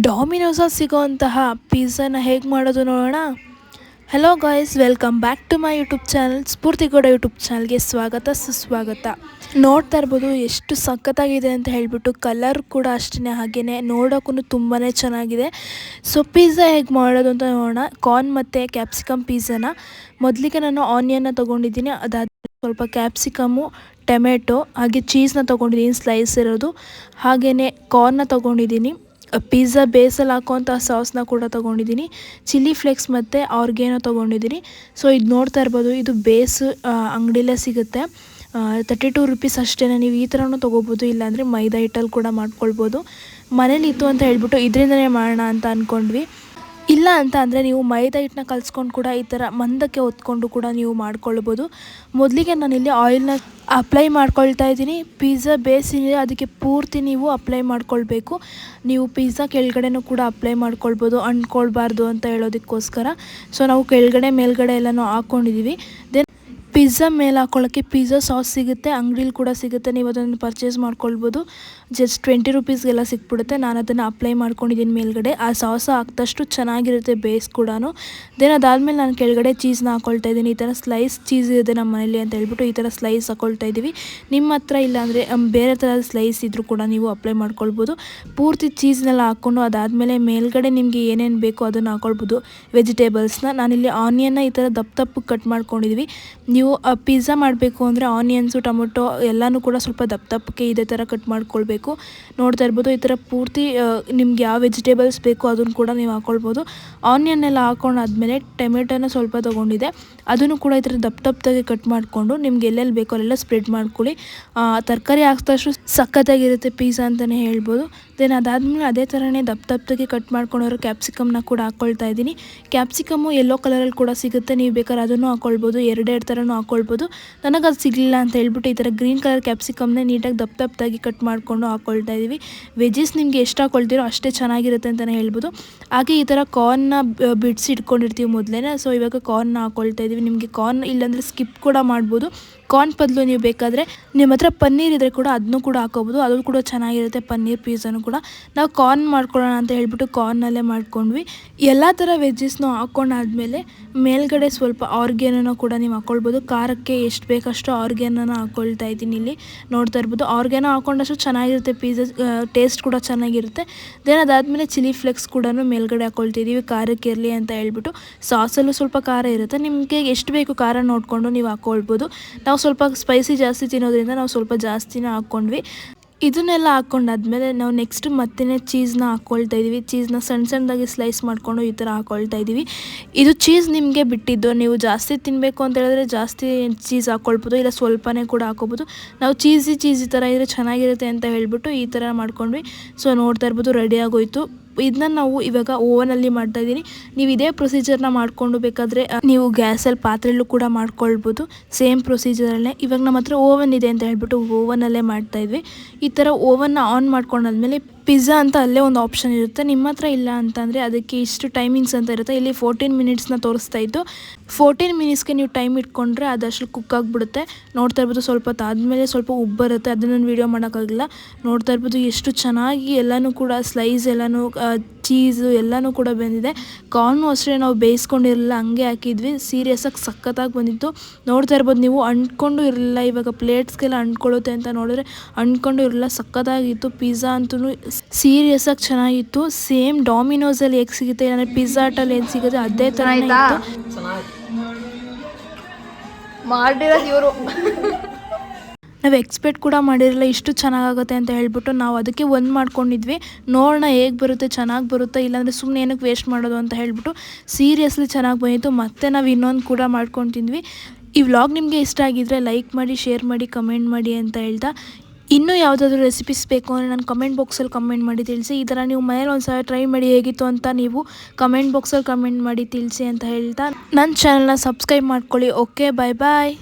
ಡಾಮಿನೋಸಲ್ಲಿ ಸಿಗೋಂತಹ ಪಿಜ್ಜಾನ ಹೇಗೆ ಮಾಡೋದು ನೋಡೋಣ. Hello guys, welcome back to my YouTube channel. ಸ್ಫೂರ್ತಿಗೌಡ YouTube ಚಾನಲ್ಗೆ ಸ್ವಾಗತ ಸುಸ್ವಾಗತ. ನೋಡ್ತಾ ಇರ್ಬೋದು ಎಷ್ಟು ಸಖತ್ತಾಗಿದೆ ಅಂತ ಹೇಳಿಬಿಟ್ಟು. ಕಲರ್ ಕೂಡ ಅಷ್ಟೇ, ಹಾಗೆಯೇ ನೋಡೋಕ್ಕೂ ತುಂಬಾ ಚೆನ್ನಾಗಿದೆ. ಸೊ ಪಿಜ್ಜಾ ಹೇಗೆ ಮಾಡೋದು ಅಂತ ನೋಡೋಣ. ಕಾರ್ನ್ ಮತ್ತು ಕ್ಯಾಪ್ಸಿಕಮ್ ಪಿಜ್ಜಾನ ಮೊದಲಿಗೆ ನಾನು ಆನಿಯನ್ನ ತೊಗೊಂಡಿದ್ದೀನಿ. ಅದಾದ ಸ್ವಲ್ಪ ಕ್ಯಾಪ್ಸಿಕಮ್ಮು, ಟೊಮೆಟೊ ಹಾಗೆ ಚೀಸ್ನ ತೊಗೊಂಡಿದ್ದೀನಿ ಸ್ಲೈಸ್ ಇರೋದು. ಹಾಗೆಯೇ ಕಾರ್ನ ತೊಗೊಂಡಿದ್ದೀನಿ. ಪಿಜ್ಜಾ ಬೇಸಲ್ಲಿ ಹಾಕೋಂಥ ಸಾಸ್ನ ಕೂಡ ತೊಗೊಂಡಿದ್ದೀನಿ. ಚಿಲ್ಲಿ ಫ್ಲೇಕ್ಸ್ ಮತ್ತು ಆರ್ಗ್ಯಾನೋ ತೊಗೊಂಡಿದ್ದೀನಿ. ಸೊ ಇದು ನೋಡ್ತಾ ಇರ್ಬೋದು, ಇದು ಬೇಸ್ ಅಂಗಡಿಲೇ ಸಿಗುತ್ತೆ. 32 ರೂಪೀಸ್ ಅಷ್ಟೇ. ನೀವು ಈ ಥರನೂ ತೊಗೋಬೋದು, ಇಲ್ಲಾಂದರೆ ಮೈದಾ ಹಿಟ್ಟಲ್ಲಿ ಕೂಡ ಮಾಡ್ಕೊಳ್ಬೋದು. ಮನೇಲಿ ಇತ್ತು ಅಂತ ಹೇಳ್ಬಿಟ್ಟು ಇದರಿಂದನೇ ಮಾಡೋಣ ಅಂತ ಅಂದ್ಕೊಂಡ್ವಿ. ಇಲ್ಲ ಅಂತ ಅಂದರೆ ನೀವು ಮೈದಾ ಹಿಟ್ಟನ್ನ ಕಲಿಸ್ಕೊಂಡು ಕೂಡ ಈ ಥರ ಮಂದಕ್ಕೆ ಹೊತ್ಕೊಂಡು ಕೂಡ ನೀವು ಮಾಡ್ಕೊಳ್ಬೋದು. ಮೊದಲಿಗೆ ನಾನಿಲ್ಲಿ ಆಯಿಲ್ನ ಅಪ್ಲೈ ಮಾಡ್ಕೊಳ್ತಾ ಇದ್ದೀನಿ. ಪಿಜ್ಜಾ ಬೇಸಿದೆ, ಅದಕ್ಕೆ ಪೂರ್ತಿ ನೀವು ಅಪ್ಲೈ ಮಾಡ್ಕೊಳ್ಬೇಕು. ನೀವು ಪಿಜ್ಜಾ ಕೆಳಗಡೆನೂ ಕೂಡ ಅಪ್ಲೈ ಮಾಡ್ಕೊಳ್ಬೋದು, ಅಂಟ್ಕೊಳ್ಬಾರ್ದು ಅಂತ ಹೇಳೋದಕ್ಕೋಸ್ಕರ. ಸೊ ನಾವು ಕೆಳಗಡೆ ಮೇಲ್ಗಡೆ ಎಲ್ಲನೂ ಹಾಕ್ಕೊಂಡಿದ್ದೀವಿ. ದೆನ್ ಪಿಜ್ಜಾ ಮೇಲೆ ಹಾಕ್ಕೊಳ್ಳೋಕ್ಕೆ ಪಿಜ್ಜಾ ಸಾಸ್ ಸಿಗುತ್ತೆ, ಅಂಗಡೀಲಿ ಕೂಡ ಸಿಗುತ್ತೆ. ನೀವು ಅದನ್ನು ಪರ್ಚೇಸ್ ಮಾಡ್ಕೊಳ್ಬೋದು. ಜಸ್ಟ್ 20 ರೂಪೀಸ್ಗೆಲ್ಲ ಸಿಕ್ಬಿಡುತ್ತೆ. ನಾನು ಅದನ್ನು ಅಪ್ಲೈ ಮಾಡ್ಕೊಂಡಿದ್ದೀನಿ ಮೇಲ್ಗಡೆ. ಆ ಸಾಸ ಹಾಕಿದಷ್ಟು ಚೆನ್ನಾಗಿರುತ್ತೆ ಬೇಸ್ ಕೂಡ. ದೆನ್ ಅದಾದಮೇಲೆ ನಾನು ಕೆಳಗಡೆ ಚೀಸ್ನ ಹಾಕ್ಕೊಳ್ತಾ ಇದ್ದೀನಿ. ಈ ಥರ ಸ್ಲೈಸ್ ಚೀಸ್ ಇದೆ ನಮ್ಮ ಮನೇಲಿ ಅಂತ ಹೇಳ್ಬಿಟ್ಟು ಈ ಥರ ಸ್ಲೈಸ್ ಹಾಕ್ಕೊಳ್ತಾ ಇದ್ದೀವಿ. ನಿಮ್ಮ ಹತ್ರ ಇಲ್ಲಾಂದರೆ ಬೇರೆ ಥರದ ಸ್ಲೈಸ್ ಇದ್ದರೂ ಕೂಡ ನೀವು ಅಪ್ಲೈ ಮಾಡ್ಕೊಳ್ಬೋದು. ಪೂರ್ತಿ ಚೀಸ್ನೆಲ್ಲ ಹಾಕ್ಕೊಂಡು ಅದಾದಮೇಲೆ ಮೇಲ್ಗಡೆ ನಿಮಗೆ ಏನೇನು ಬೇಕೋ ಅದನ್ನು ಹಾಕ್ಕೊಳ್ಬೋದು. ವೆಜಿಟೇಬಲ್ಸ್ನ ನಾನಿಲ್ಲಿ ಆನಿಯನ್ನ ಈ ಥರ ದಪ್ಪ ಕಟ್ ಮಾಡ್ಕೊಂಡಿದ್ವಿ. ನೀವು ಪಿಜ್ಜಾ ಮಾಡಬೇಕು ಅಂದರೆ ಆನಿಯನ್ಸು, ಟೊಮೊಟೊ ಎಲ್ಲನೂ ಕೂಡ ಸ್ವಲ್ಪ ದಪ್ಪಕ್ಕೆ ಇದೇ ಥರ ಕಟ್ ಮಾಡ್ಕೊಳ್ಬೇಕು. ನೋಡ್ತಾ ಇರ್ಬೋದು, ಈ ಥರ ಪೂರ್ತಿ ನಿಮ್ಗೆ ಯಾವ ವೆಜಿಟೇಬಲ್ಸ್ ಬೇಕೋ ಅದನ್ನು ಕೂಡ ನೀವು ಹಾಕ್ಕೊಳ್ಬೋದು. ಆನಿಯನ್ನೆಲ್ಲ ಹಾಕೊಂಡಾದ್ಮೇಲೆ ಟೊಮೆಟೊನ ಸ್ವಲ್ಪ ತೊಗೊಂಡಿದ್ದೆ, ಅದನ್ನು ಕೂಡ ಈ ಥರ ದಪ್ಪದಾಗಿ ಕಟ್ ಮಾಡಿಕೊಂಡು ನಿಮ್ಗೆ ಎಲ್ಲೆಲ್ಲಿ ಬೇಕೋ ಅಲ್ಲೆಲ್ಲ ಸ್ಪ್ರೆಡ್ ಮಾಡ್ಕೊಳ್ಳಿ. ತರಕಾರಿ ಹಾಕಿದಷ್ಟು ಸಖತ್ತಾಗಿರುತ್ತೆ ಪಿಜ್ಜಾ ಅಂತಲೇ ಹೇಳ್ಬೋದು. ದೆನ್ ಅದಾದಮೇಲೆ ಅದೇ ಥರನೇ ದಪ್ಪದಾಗಿ ಕಟ್ ಮಾಡ್ಕೊಂಡಿರೋ ಕ್ಯಾಪ್ಸಿಕಮ್ನ ಕೂಡ ಹಾಕ್ಕೊಳ್ತಾ ಇದ್ದೀನಿ. ಕ್ಯಾಪ್ಸಿಕಮ್ಮು ಯೆಲ್ಲೋ ಕಲರಲ್ಲಿ ಕೂಡ ಸಿಗುತ್ತೆ, ನೀವು ಬೇಕಾದ್ರೆ ಅದನ್ನು ಹಾಕ್ಕೊಳ್ಬೋದು. ಎರಡೆರಡು ಥರನೂ ಹಾಕ್ಕೊಳ್ಬೋದು. ನನಗೆ ಅದು ಸಿಗಲಿಲ್ಲ ಅಂತ ಹೇಳ್ಬಿಟ್ಟು ಈ ಥರ ಗ್ರೀನ್ ಕಲರ್ ಕ್ಯಾಪ್ಸಿಕಮ್ನೇ ನೀಟಾಗಿ ದಪ್ಪದಾಗಿ ಕಟ್ ಮಾಡಿಕೊಂಡು ಹಾಕ್ಕೊಳ್ತಾ ಇದ್ದೀವಿ. ವೆಜ್ಜಸ್ ನಿಮಗೆ ಎಷ್ಟು ಹಾಕ್ಕೊಳ್ತೀರೋ ಅಷ್ಟೇ ಚೆನ್ನಾಗಿರುತ್ತೆ ಅಂತಲೇ ಹೇಳ್ಬೋದು. ಹಾಗೆ ಈ ಥರ ಕಾರ್ನ್ನ ಬಿಡಿಸಿ ಇಟ್ಕೊಂಡಿರ್ತೀವಿ ಮೊದಲೇ. ಸೊ ಇವಾಗ ಕಾರ್ನ್ನ ಹಾಕ್ಕೊಳ್ತಾ ಇದ್ದೀವಿ. ನಿಮಗೆ ಕಾರ್ನ್ ಇಲ್ಲಾಂದರೆ ಸ್ಕಿಪ್ ಕೂಡ ಮಾಡ್ಬೋದು. ಕಾರ್ನ್ ಬದಲು ನೀವು ಬೇಕಾದರೆ ನಿಮ್ಮ ಹತ್ರ ಪನ್ನೀರ್ ಇದ್ದರೆ ಕೂಡ ಅದನ್ನು ಕೂಡ ಹಾಕೋಬೋದು, ಅದು ಕೂಡ ಚೆನ್ನಾಗಿರುತ್ತೆ. ಪನ್ನೀರ್ ಪಿಜ್ಜಾನು ಕೂಡ ನಾವು ಕಾರ್ನ್ ಮಾಡ್ಕೊಳ್ಳೋಣ ಅಂತ ಹೇಳ್ಬಿಟ್ಟು ಕಾರ್ನಲ್ಲೇ ಮಾಡ್ಕೊಂಡ್ವಿ. ಎಲ್ಲ ಥರ ವೆಜ್ಜಸ್ನೂ ಹಾಕ್ಕೊಂಡಾದ್ಮೇಲೆ ಮೇಲ್ಗಡೆ ಸ್ವಲ್ಪ ಆರ್ಗ್ಯಾನೋ ಕೂಡ ನೀವು ಹಾಕ್ಕೊಳ್ಬೋದು. ಖಾರಕ್ಕೆ ಎಷ್ಟು ಬೇಕಷ್ಟು ಆರ್ಗ್ಯಾನೋನ ಹಾಕ್ಕೊಳ್ತಾ ಇದ್ದೀನಿ. ಇಲ್ಲಿ ನೋಡ್ತಾ ಇರ್ಬೋದು, ಆರ್ಗ್ಯಾನೋ ಹಾಕ್ಕೊಂಡಷ್ಟು ಚೆನ್ನಾಗಿರುತ್ತೆ ಪಿಜ್ಜಾ, ಟೇಸ್ಟ್ ಕೂಡ ಚೆನ್ನಾಗಿರುತ್ತೆ. ದೆನ್ ಅದಾದಮೇಲೆ ಚಿಲ್ಲಿ ಫ್ಲೇಕ್ಸ್ ಕೂಡ ಮೇಲ್ಗಡೆ ಹಾಕ್ಕೊಳ್ತಿದ್ದೀವಿ, ಖಾರಕ್ಕೆ ಇರಲಿ ಅಂತ ಹೇಳ್ಬಿಟ್ಟು. ಸಾಸಲ್ಲೂ ಸ್ವಲ್ಪ ಖಾರ ಇರುತ್ತೆ, ನಿಮಗೆ ಎಷ್ಟು ಬೇಕು ಖಾರ ನೋಡಿಕೊಂಡು ನೀವು ಹಾಕ್ಕೊಳ್ಬೋದು. ನಾವು ಸ್ವಲ್ಪ ಸ್ಪೈಸಿ ಜಾಸ್ತಿ ತಿನ್ನೋದ್ರಿಂದ ನಾವು ಸ್ವಲ್ಪ ಜಾಸ್ತಿನೇ ಹಾಕ್ಕೊಂಡ್ವಿ. ಇದನ್ನೆಲ್ಲ ಹಾಕ್ಕೊಂಡಾದ್ಮೇಲೆ ನಾವು ನೆಕ್ಸ್ಟ್ ಮತ್ತೆ ಚೀಸ್ನ ಹಾಕ್ಕೊಳ್ತಾ ಇದ್ದೀವಿ. ಚೀಸ್ನ ಸಣ್ಣದಾಗಿ ಸ್ಲೈಸ್ ಮಾಡಿಕೊಂಡು ಈ ಥರ ಹಾಕ್ಕೊಳ್ತಾ ಇದ್ದೀವಿ. ಇದು ಚೀಸ್ ನಿಮಗೆ ಬಿಟ್ಟಿದ್ದು, ನೀವು ಜಾಸ್ತಿ ತಿನ್ನಬೇಕು ಅಂತ ಹೇಳಿದ್ರೆ ಜಾಸ್ತಿ ಚೀಸ್ ಹಾಕ್ಕೊಳ್ಬೋದು, ಇಲ್ಲ ಸ್ವಲ್ಪನೇ ಕೂಡ ಹಾಕ್ಕೊಬೋದು. ನಾವು ಚೀಸಿ ಥರ ಇದ್ರೆ ಚೆನ್ನಾಗಿರುತ್ತೆ ಅಂತ ಹೇಳ್ಬಿಟ್ಟು ಈ ಥರ ಮಾಡ್ಕೊಂಡ್ವಿ. ಸೊ ನೋಡ್ತಾ ಇರ್ಬೋದು, ರೆಡಿ ಆಗೋಯ್ತು. ಇದನ್ನ ನಾವು ಇವಾಗ ಓವನಲ್ಲಿ ಮಾಡ್ತಾಯಿದ್ದೀನಿ. ನೀವು ಇದೇ ಪ್ರೊಸೀಜರ್ನ ಮಾಡಿಕೊಂಡು ಬೇಕಾದರೆ ನೀವು ಗ್ಯಾಸಲ್ಲಿ ಪಾತ್ರೆಯಲ್ಲೂ ಕೂಡ ಮಾಡ್ಕೊಳ್ಬೋದು, ಸೇಮ್ ಪ್ರೊಸೀಜರಲ್ಲೇ. ಇವಾಗ ನಮ್ಮ ಹತ್ರ ಓವನ್ ಇದೆ ಅಂತ ಹೇಳ್ಬಿಟ್ಟು ಓವನಲ್ಲೇ ಮಾಡ್ತಾಯಿದ್ವಿ. ಈ ಥರ ಓವನ್ನ ಆನ್ ಮಾಡ್ಕೊಂಡಾದ್ಮೇಲೆ ಪಿಜ್ಜಾ ಅಂತ ಅಲ್ಲೇ ಒಂದು ಆಪ್ಷನ್ ಇರುತ್ತೆ. ನಿಮ್ಮ ಹತ್ರ ಇಲ್ಲ ಅಂತಂದರೆ ಅದಕ್ಕೆ ಇಷ್ಟು ಟೈಮಿಂಗ್ಸ್ ಅಂತ ಇರುತ್ತೆ. ಇಲ್ಲಿ 14 ಮಿನಿಟ್ಸ್ನ ತೋರಿಸ್ತಾ ಇತ್ತು. 14 ಮಿನಿಟ್ಸ್ಗೆ ನೀವು ಟೈಮ್ ಇಟ್ಕೊಂಡ್ರೆ ಅದಷ್ಟು ಕುಕ್ ಆಗಿಬಿಡುತ್ತೆ. ನೋಡ್ತಾ ಇರ್ಬೋದು, ಸ್ವಲ್ಪ ಹೊತ್ತಾದಮೇಲೆ ಸ್ವಲ್ಪ ಉಬ್ಬು ಬರುತ್ತೆ, ಅದನ್ನು ವೀಡಿಯೋ ಮಾಡೋಕ್ಕಾಗಿಲ್ಲ. ನೋಡ್ತಾ ಇರ್ಬೋದು ಎಷ್ಟು ಚೆನ್ನಾಗಿ ಎಲ್ಲನೂ ಕೂಡ ಸ್ಲೈಸ್ ಎಲ್ಲನೂ ಚೀಸು ಎಲ್ಲನೂ ಕೂಡ ಬಂದಿದೆ. ಕಾರ್ನು ಅಷ್ಟೇ ನಾವು ಬೇಯಿಸ್ಕೊಂಡಿರಲಿಲ್ಲ, ಹಂಗೆ ಹಾಕಿದ್ವಿ. ಸೀರಿಯಸ್ಸಾಗಿ ಸಖತ್ತಾಗಿ ಬಂದಿತ್ತು. ನೋಡ್ತಾ ಇರ್ಬೋದು ನೀವು, ಅಂಟ್ಕೊಂಡು ಇರಲಿಲ್ಲ. ಇವಾಗ ಪ್ಲೇಟ್ಸ್ಗೆಲ್ಲ ಅಂಟ್ಕೊಳ್ಳುತ್ತೆ ಅಂತ ನೋಡಿದ್ರೆ ಅಂಟ್ಕೊಂಡು ಇರಲಿಲ್ಲ, ಸಖತ್ತಾಗಿತ್ತು. ಪಿಜ್ಜಾ ಅಂತೂ ಸೀರಿಯಸ್ಸಾಗಿ ಚೆನ್ನಾಗಿತ್ತು. ಸೇಮ್ ಡಾಮಿನೋಸಲ್ಲಿ ಹೇಗೆ ಸಿಗುತ್ತೆ, ಅಂದರೆ ಪಿಜ್ಜಾ ಹಟ್ಟಲ್ಲಿ ಏನು ಸಿಗುತ್ತೆ ಅದೇ ಥರ ಇತ್ತು. ಮಾಡಿರೋದು ಇವರು ನಾವು ಎಕ್ಸ್ಪೆಕ್ಟ್ ಕೂಡ ಮಾಡಿರಲಿಲ್ಲ ಇಷ್ಟು ಚೆನ್ನಾಗಾಗುತ್ತೆ ಅಂತ ಹೇಳ್ಬಿಟ್ಟು. ನಾವು ಅದಕ್ಕೆ ಒಂದು ಮಾಡ್ಕೊಂಡಿದ್ವಿ, ನೋಡೋಣ ಹೇಗೆ ಬರುತ್ತೆ, ಚೆನ್ನಾಗಿ ಬರುತ್ತೆ, ಇಲ್ಲಾಂದರೆ ಸುಮ್ಮನೆ ಏನಕ್ಕೆ ವೇಸ್ಟ್ ಮಾಡೋದು ಅಂತ ಹೇಳ್ಬಿಟ್ಟು. ಸೀರಿಯಸ್ಲಿ ಚೆನ್ನಾಗಿ ಬಂದಿತ್ತು. ಮತ್ತು ನಾವು ಇನ್ನೊಂದು ಕೂಡ ಮಾಡ್ಕೊಂಡು ತಿಂದ್ವಿ. ಈ ವ್ಲಾಗ್ ನಿಮಗೆ ಇಷ್ಟ ಆಗಿದ್ದರೆ ಲೈಕ್ ಮಾಡಿ, ಶೇರ್ ಮಾಡಿ, ಕಮೆಂಟ್ ಮಾಡಿ ಅಂತ ಹೇಳ್ತಾ, ಇನ್ನೂ ಯಾವುದಾದ್ರೂ ರೆಸಿಪೀಸ್ ಬೇಕು ಅಂದರೆ ನಾನು ಕಮೆಂಟ್ ಬಾಕ್ಸಲ್ಲಿ ಕಮೆಂಟ್ ಮಾಡಿ ತಿಳಿಸಿ. ಈ ಥರ ನೀವು ಮನೇಲಿ ಒಂದು ಸಲ ಟ್ರೈ ಮಾಡಿ ಹೇಗಿತ್ತು ಅಂತ ನೀವು ಕಮೆಂಟ್ ಬಾಕ್ಸಲ್ಲಿ ಕಮೆಂಟ್ ಮಾಡಿ ತಿಳಿಸಿ ಅಂತ ಹೇಳ್ತಾ ನನ್ನ ಚಾನಲ್ನ ಸಬ್ಸ್ಕ್ರೈಬ್ ಮಾಡ್ಕೊಳ್ಳಿ. ಓಕೆ, ಬಾಯ್.